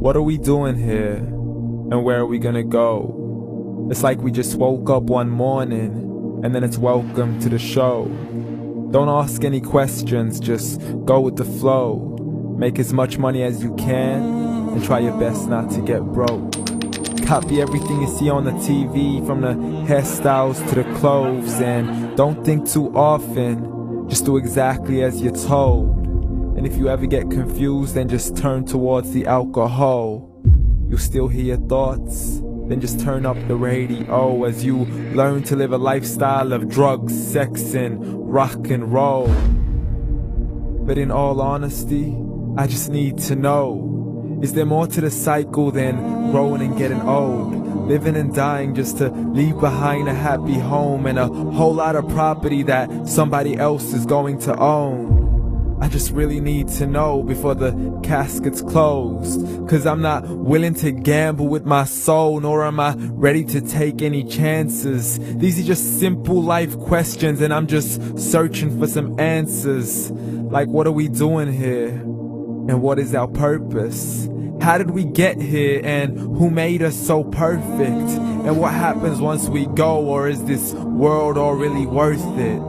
What are we doing here? And where are we gonna go? It's like we just woke up one morning, and then it's welcome to the show. Don't ask any questions, just go with the flow. Make as much money as you can, and try your best not to get broke. Copy everything you see on the TV, from the hairstyles to the clothes, and don't think too often, just do exactly as you're told. And if you ever get confused, then just turn towards the alcohol. You'll still hear your thoughts, then just turn up the radio as you learn to live a lifestyle of drugs, sex, and rock and roll. But in all honesty, I just need to know, is there more to the cycle than growing and getting old? Living and dying just to leave behind a happy home and a whole lot of property that somebody else is going to own. I just really need to know before the casket's closed, 'cause I'm not willing to gamble with my soul, nor am I ready to take any chances. These are just simple life questions, and I'm just searching for some answers. Like, what are we doing here? And what is our purpose? How did we get here, and who made us so perfect? And what happens once we go, or is this world all really worth it?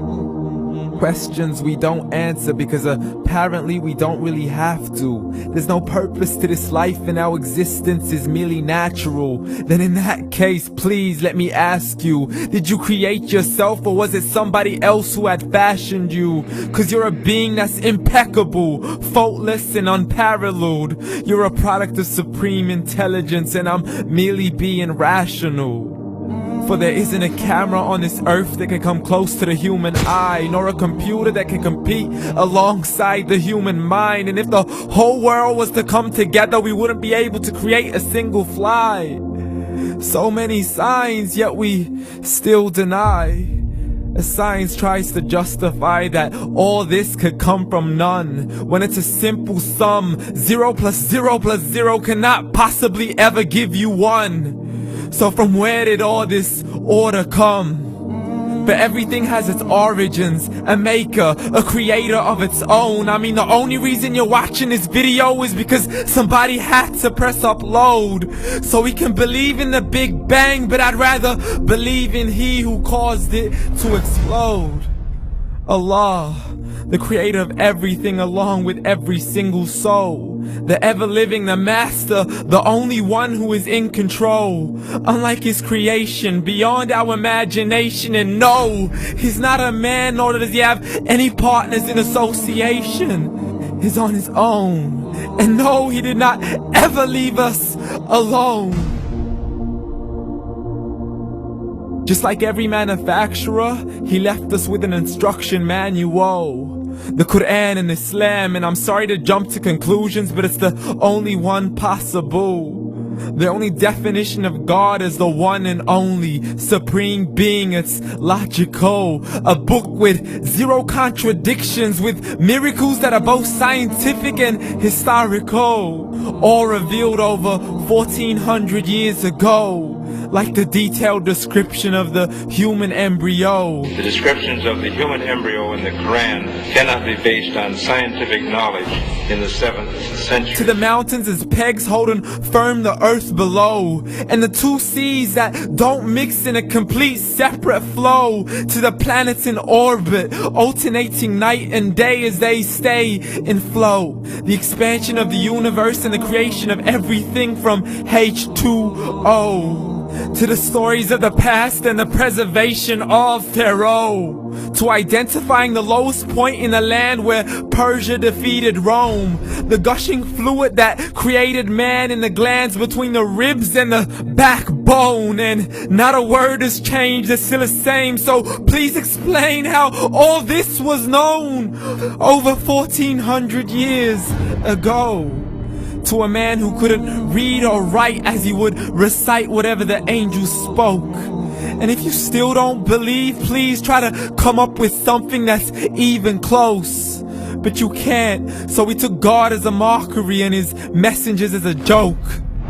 Questions we don't answer because apparently we don't really have to. There's no purpose to this life and our existence is merely natural. Then in that case, please let me ask you, did you create yourself, or was it somebody else who had fashioned you? 'Cause you're a being that's impeccable, faultless and unparalleled. You're a product of supreme intelligence, and I'm merely being rational. For there isn't a camera on this earth that can come close to the human eye, nor a computer that can compete alongside the human mind. And if the whole world was to come together, we wouldn't be able to create a single fly. So many signs, yet we still deny. As science tries to justify that all this could come from none, when it's a simple sum. 0 plus 0 plus 0 cannot possibly ever give you 1. So from where did all this order come? But everything has its origins, a maker, a creator of its own. I mean, the only reason you're watching this video is because somebody had to press upload. So we can believe in the Big Bang, but I'd rather believe in He who caused it to explode. Allah, the creator of everything, along with every single soul. The ever-living, the master, the only one who is in control. Unlike his creation, beyond our imagination. And no, he's not a man, nor does he have any partners in association. He's on his own. And no, he did not ever leave us alone. Just like every manufacturer, he left us with an instruction manual. The Quran and Islam, and I'm sorry to jump to conclusions, but it's the only one possible. The only definition of God is the one and only supreme being. It's logical, a book with 0 contradictions, with miracles that are both scientific and historical, all revealed over 1400 years ago. Like the detailed description of the human embryo. The descriptions of the human embryo in the Quran cannot be based on scientific knowledge in the 7th century. To the mountains as pegs holding firm the earth below, and the 2 seas that don't mix in a complete separate flow. To the planets in orbit, alternating night and day as they stay in flow. The expansion of the universe and the creation of everything from H2O. To the stories of the past and the preservation of Pharaoh. To identifying the lowest point in the land where Persia defeated Rome. The gushing fluid that created man in the glands between the ribs and the backbone. And not a word has changed, it's still the same. So please explain how all this was known over 1400 years ago. To a man who couldn't read or write, as he would recite whatever the angels spoke. And if you still don't believe, please try to come up with something that's even close. But you can't, so we took God as a mockery and his messengers as a joke.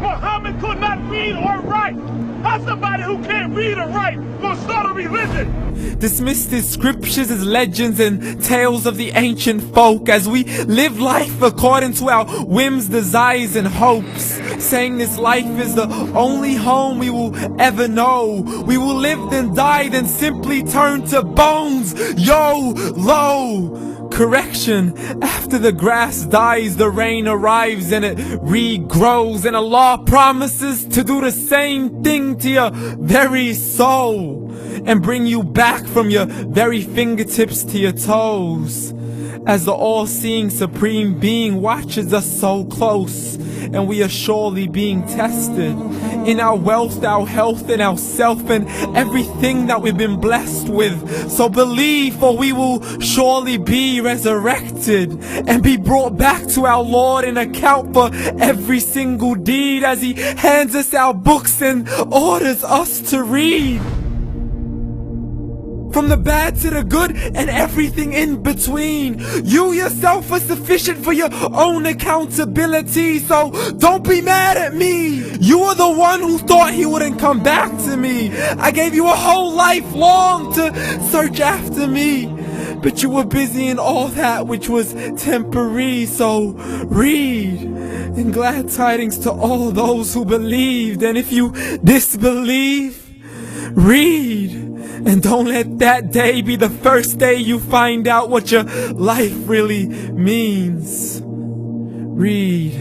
Muhammad could not read or write. How's somebody who can't read or write gonna start a religion? Dismiss these scriptures as legends and tales of the ancient folk as we live life according to our whims, desires, and hopes. Saying this life is the only home we will ever know. We will live then die, then simply turn to bones. YOLO! Correction, after the grass dies, the rain arrives and it regrows, and Allah promises to do the same thing to your very soul and bring you back from your very fingertips to your toes, as the all-seeing supreme being watches us so close, and we are surely being tested in our wealth, our health, and our self, and everything that we've been blessed with. So believe, for we will surely be resurrected and be brought back to our Lord and account for every single deed as He hands us our books and orders us to read. From the bad to the good and everything in between. You yourself are sufficient for your own accountability, so don't be mad at me. You are the one who thought He wouldn't come back to me. I gave you a whole life long to search after me, but you were busy in all that which was temporary. So read, and glad tidings to all those who believed. And if you disbelieve, read. And don't let that day be the first day you find out what your life really means. Read.